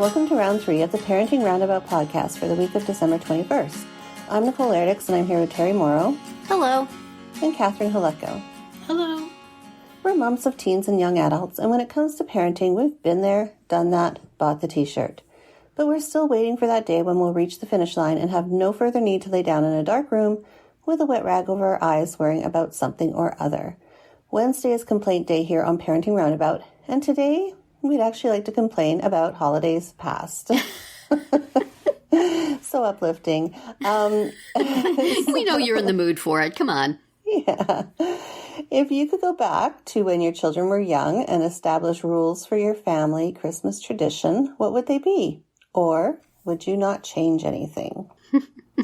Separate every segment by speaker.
Speaker 1: Welcome to round 3 of the Parenting Roundabout podcast for the week of December 21st. I'm Nicole Erdix, and I'm here with Terry Morrow.
Speaker 2: Hello.
Speaker 1: And Catherine Halecko.
Speaker 3: Hello.
Speaker 1: We're moms of teens and young adults, and when it comes to parenting, we've been there, done that, bought the t-shirt. But we're still waiting for that day when we'll reach the finish line and have no further need to lay down in a dark room with a wet rag over our eyes worrying about something or other. Wednesday is complaint day here on Parenting Roundabout, and today we'd actually like to complain about holidays past. So uplifting.
Speaker 2: We know you're in the mood for it. Come on.
Speaker 1: Yeah. If you could go back to when your children were young and establish rules for your family Christmas tradition, what would they be? Or would you not change anything?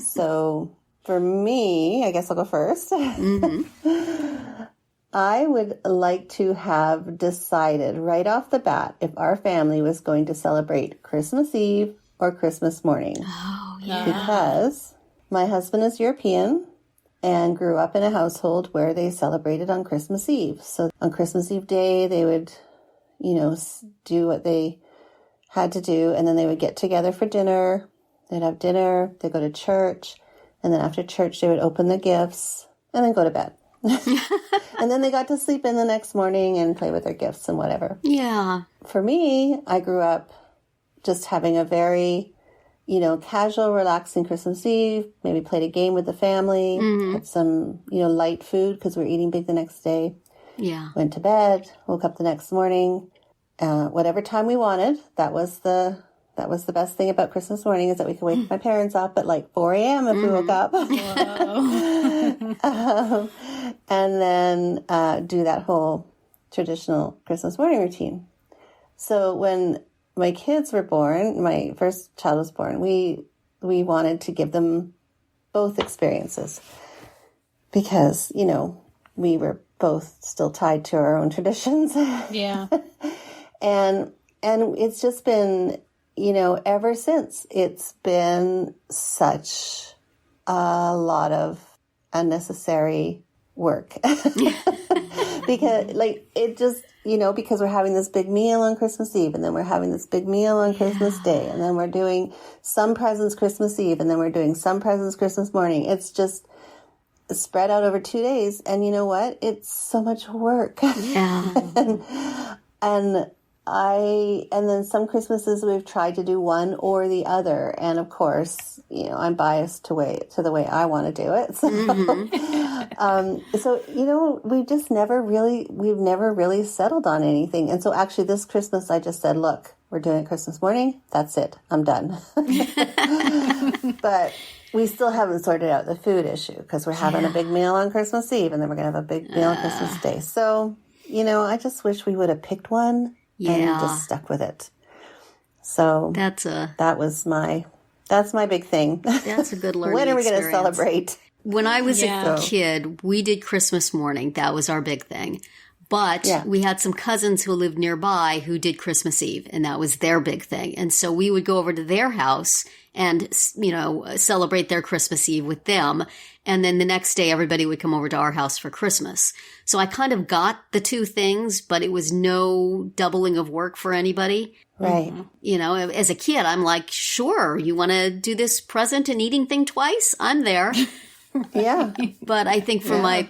Speaker 1: So for me, I guess I'll go first. Mm-hmm. I would like to have decided right off the bat if our family was going to celebrate Christmas Eve or Christmas morning.
Speaker 2: Oh, yeah.
Speaker 1: Because my husband is European and grew up in a household where they celebrated on Christmas Eve. So on Christmas Eve day, they would, do what they had to do, and then they would get together for dinner. They'd have dinner, they'd go to church, and then after church, they would open the gifts and then go to bed. And then they got to sleep in the next morning and play with their gifts and whatever.
Speaker 2: Yeah.
Speaker 1: For me, I grew up just having a very, casual, relaxing Christmas Eve, maybe played a game with the family, had some, light food because we were eating big the next day.
Speaker 2: Yeah.
Speaker 1: Went to bed, woke up the next morning, whatever time we wanted. That was the best thing about Christmas morning, is that we could wake my parents up at like 4 a.m. if we woke up. And then do that whole traditional Christmas morning routine. So when my kids were born, my first child was born, we wanted to give them both experiences because, we were both still tied to our own traditions.
Speaker 3: Yeah.
Speaker 1: And it's just been, ever since, it's been such a lot of unnecessary work. Because because we're having this big meal on Christmas Eve, and then we're having this big meal on Christmas Day, and then we're doing some presents Christmas Eve, and then we're doing some presents Christmas morning. It's just spread out over 2 days, and you know what? It's so much work.
Speaker 2: Yeah.
Speaker 1: and then some Christmases we've tried to do one or the other, and of course, I'm biased to the way I want to do it. So, we've never really settled on anything. And so actually this Christmas I just said, look, we're doing it Christmas morning. That's it. I'm done. But we still haven't sorted out the food issue because we're having a big meal on Christmas Eve, and then we're going to have a big meal on Christmas Day. So, I just wish we would have picked one.
Speaker 2: Yeah.
Speaker 1: And just stuck with it. So that's my big thing.
Speaker 2: That's a good learning
Speaker 1: When are we going to
Speaker 2: experience.
Speaker 1: celebrate?
Speaker 2: When I was a kid, we did Christmas morning. That was our big thing. But we had some cousins who lived nearby who did Christmas Eve, and that was their big thing. And so we would go over to their house and, celebrate their Christmas Eve with them. And then the next day, everybody would come over to our house for Christmas. So I kind of got the two things, but it was no doubling of work for anybody.
Speaker 1: Right.
Speaker 2: As a kid, I'm like, sure, you want to do this present and eating thing twice? I'm there.
Speaker 1: Yeah.
Speaker 2: But I think for my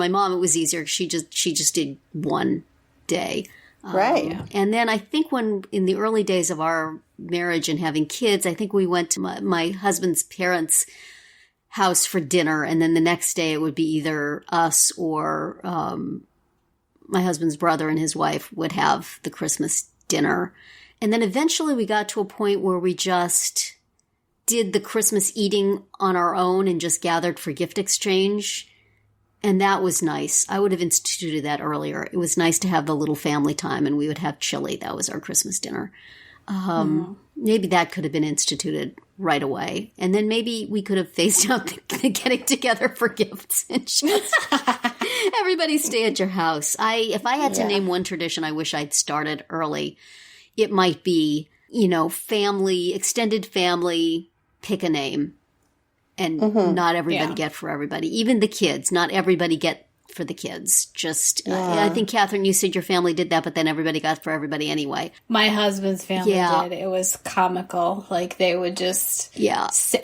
Speaker 2: mom, it was easier. She just did one day.
Speaker 1: Right.
Speaker 2: And then I think when in the early days of our marriage and having kids, I think we went to my husband's parents' house for dinner. And then the next day it would be either us or my husband's brother and his wife would have the Christmas dinner. And then eventually we got to a point where we just did the Christmas eating on our own and just gathered for gift exchange. And that was nice. I would have instituted that earlier. It was nice to have the little family time, and we would have chili. That was our Christmas dinner. Maybe that could have been instituted right away. And then maybe we could have phased out the getting together for gifts and just everybody stay at your house. If I had to name one tradition I wish I'd started early, it might be, family, extended family, pick a name. And not everybody get for everybody. Even the kids, not everybody get for the kids. I think, Catherine, you said your family did that, but then everybody got for everybody anyway.
Speaker 3: My husband's family did. It was comical. Like, they would just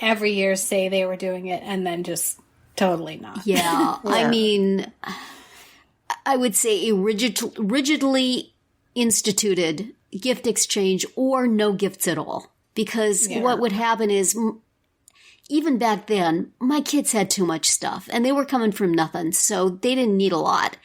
Speaker 3: every year say they were doing it and then just totally not.
Speaker 2: Yeah. I mean, I would say a rigidly instituted gift exchange or no gifts at all. Because what would happen is, even back then, my kids had too much stuff and they were coming from nothing. So they didn't need a lot.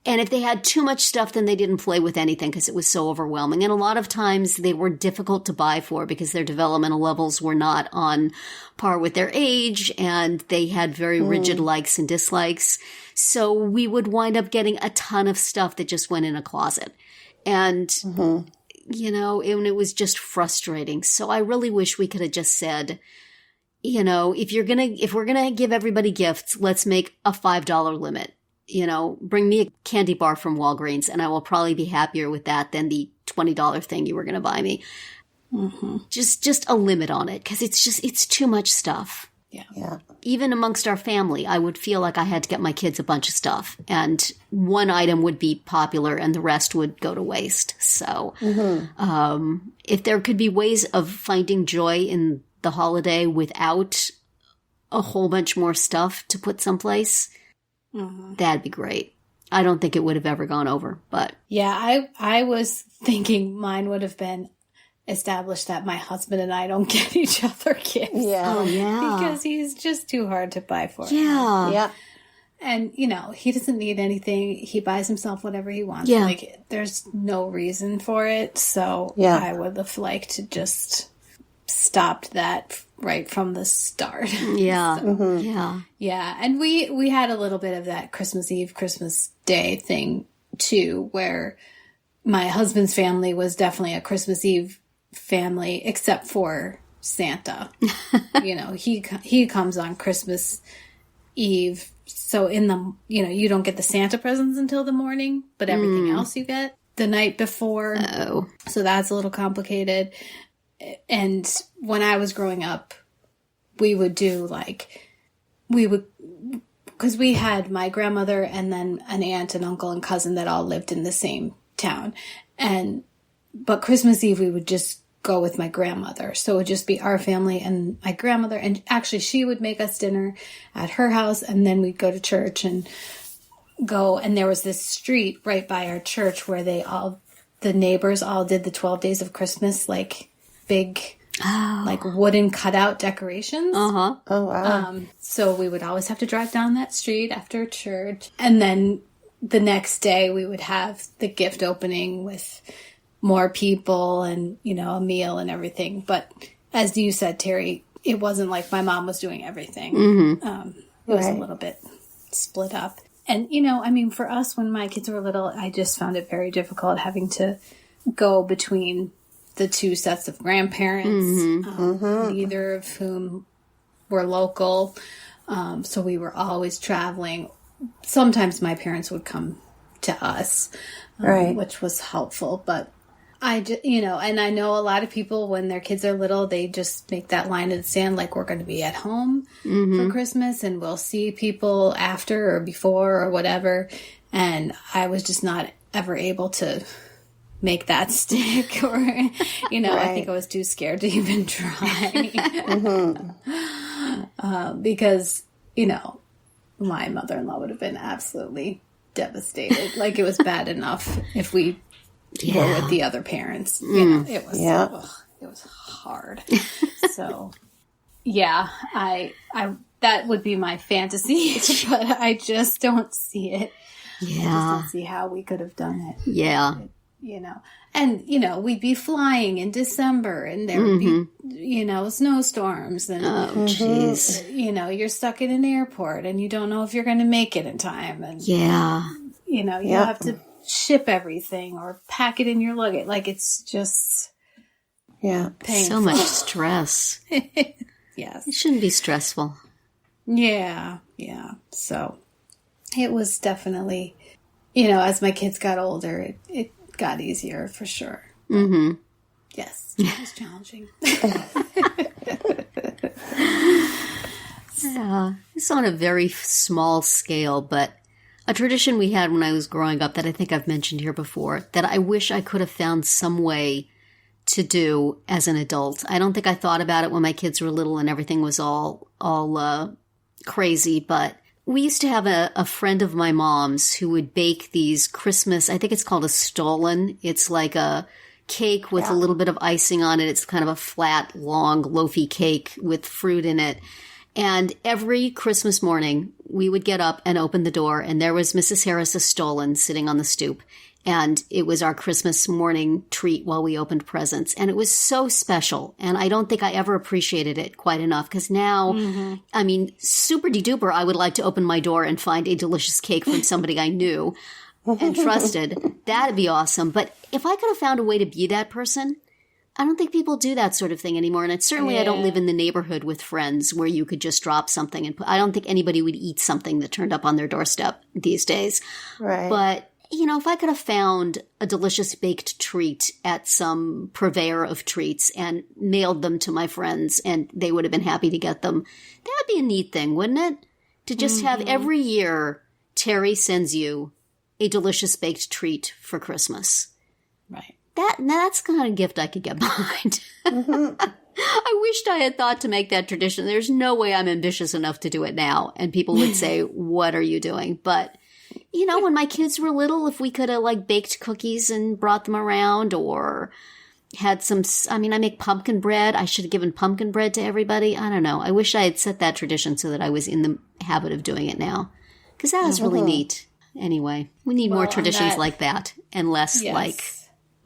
Speaker 2: And if they had too much stuff, then they didn't play with anything because it was so overwhelming. And a lot of times they were difficult to buy for because their developmental levels were not on par with their age and they had very rigid likes and dislikes. So we would wind up getting a ton of stuff that just went in a closet. And, you know, and it was just frustrating. So I really wish we could have just said, you know, if we're going to give everybody gifts, let's make a $5 limit. You know, bring me a candy bar from Walgreens and I will probably be happier with that than the $20 thing you were going to buy me. Just a limit on it because it's too much stuff.
Speaker 1: Yeah.
Speaker 2: Even amongst our family, I would feel like I had to get my kids a bunch of stuff and one item would be popular and the rest would go to waste. So if there could be ways of finding joy in the holiday without a whole bunch more stuff to put someplace, that'd be great. I don't think it would have ever gone over, but.
Speaker 3: Yeah, I was thinking mine would have been established that my husband and I don't get each other gifts.
Speaker 1: Yeah.
Speaker 2: Oh, yeah.
Speaker 3: Because he's just too hard to buy for.
Speaker 2: Yeah.
Speaker 1: Yeah.
Speaker 3: And, you know, he doesn't need anything. He buys himself whatever he wants.
Speaker 2: Yeah.
Speaker 3: Like, there's no reason for it. So I would have liked to just stopped that right from the start.
Speaker 2: Yeah.
Speaker 3: So,
Speaker 2: Yeah.
Speaker 3: yeah. And we had a little bit of that Christmas Eve, Christmas Day thing too, where my husband's family was definitely a Christmas Eve family, except for Santa. You know, he comes on Christmas Eve. So you don't get the Santa presents until the morning, but everything else you get the night before.
Speaker 2: Oh.
Speaker 3: So that's a little complicated. And when I was growing up, we would do because we had my grandmother and then an aunt and uncle and cousin that all lived in the same town. But Christmas Eve, we would just go with my grandmother. So it would just be our family and my grandmother. And actually, she would make us dinner at her house. And then we'd go to church and go. And there was this street right by our church where the neighbors all did the 12 Days of Christmas, like big, like wooden cutout decorations.
Speaker 2: Uh-huh.
Speaker 1: Oh, wow.
Speaker 3: So we would always have to drive down that street after church. And then the next day we would have the gift opening with more people and, you know, a meal and everything. But as you said, Terry, it wasn't like my mom was doing everything. It was a little bit split up. And, you know, I mean, for us, when my kids were little, I just found it very difficult having to go between the two sets of grandparents, neither of whom were local. So we were always traveling. Sometimes my parents would come to us, which was helpful. But and I know a lot of people, when their kids are little, they just make that line in the sand, like, we're going to be at home for Christmas and we'll see people after or before or whatever. And I was just not ever able to make that stick, or, you know, I think I was too scared to even try. Because, you know, my mother-in-law would have been absolutely devastated. Like, it was bad enough if we were with the other parents. You know, it was it was hard. So, yeah, I that would be my fantasy, but I just don't see it.
Speaker 2: Yeah.
Speaker 3: I just don't see how we could have done it.
Speaker 2: Yeah.
Speaker 3: You know, and, you know, we'd be flying in December and there would be, you know, snowstorms and,
Speaker 2: jeez.
Speaker 3: You know, you're stuck in an airport and you don't know if you're going to make it in time. And, you know, you have to ship everything or pack it in your luggage. Like, it's just painful.
Speaker 2: So much stress.
Speaker 3: Yes.
Speaker 2: It shouldn't be stressful.
Speaker 3: Yeah. Yeah. So it was definitely, you know, as my kids got older, it got easier for sure. Yes, it was challenging.
Speaker 2: Yeah, it's on a very small scale, but A tradition we had when I was growing up that I think I've mentioned here before, that I wish I could have found some way to do as an adult. I don't think I thought about it when my kids were little and everything was all crazy, but we used to have a friend of my mom's who would bake these Christmas, I think it's called a stollen. It's like a cake with a little bit of icing on it. It's kind of a flat, long, loafy cake with fruit in it. And every Christmas morning, we would get up and open the door, and there was Mrs. Harris's stollen sitting on the stoop. And it was our Christmas morning treat while we opened presents. And it was so special. And I don't think I ever appreciated it quite enough, because now, I mean, super de duper, I would like to open my door and find a delicious cake from somebody I knew and trusted. That'd be awesome. But if I could have found a way to be that person, I don't think people do that sort of thing anymore. And it's certainly, I don't live in the neighborhood with friends where you could just drop something and I don't think anybody would eat something that turned up on their doorstep these days.
Speaker 1: Right.
Speaker 2: But, you know, if I could have found a delicious baked treat at some purveyor of treats and mailed them to my friends and they would have been happy to get them, that would be a neat thing, wouldn't it? To just have every year, Terry sends you a delicious baked treat for Christmas.
Speaker 3: Right.
Speaker 2: That's the kind of gift I could get behind. I wished I had thought to make that tradition. There's no way I'm ambitious enough to do it now. And people would say, what are you doing? But, you know, when my kids were little, if we could have like baked cookies and brought them around or had some, I mean, I make pumpkin bread. I should have given pumpkin bread to everybody. I don't know. I wish I had set that tradition so that I was in the habit of doing it now. Because that was really neat. Anyway, we need more traditions like that and less like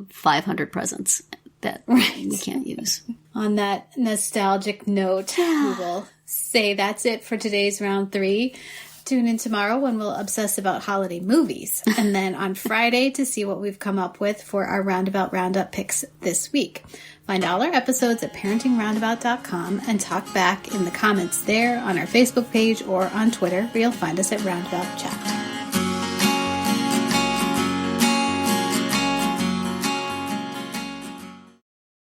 Speaker 2: 500 presents that we can't use.
Speaker 3: On that nostalgic note, we will say that's it for today's round 3. Tune in tomorrow when we'll obsess about holiday movies. And then on Friday to see what we've come up with for our Roundabout Roundup picks this week. Find all our episodes at parentingroundabout.com and talk back in the comments there, on our Facebook page, or on Twitter, where you'll find us at Roundabout Chat.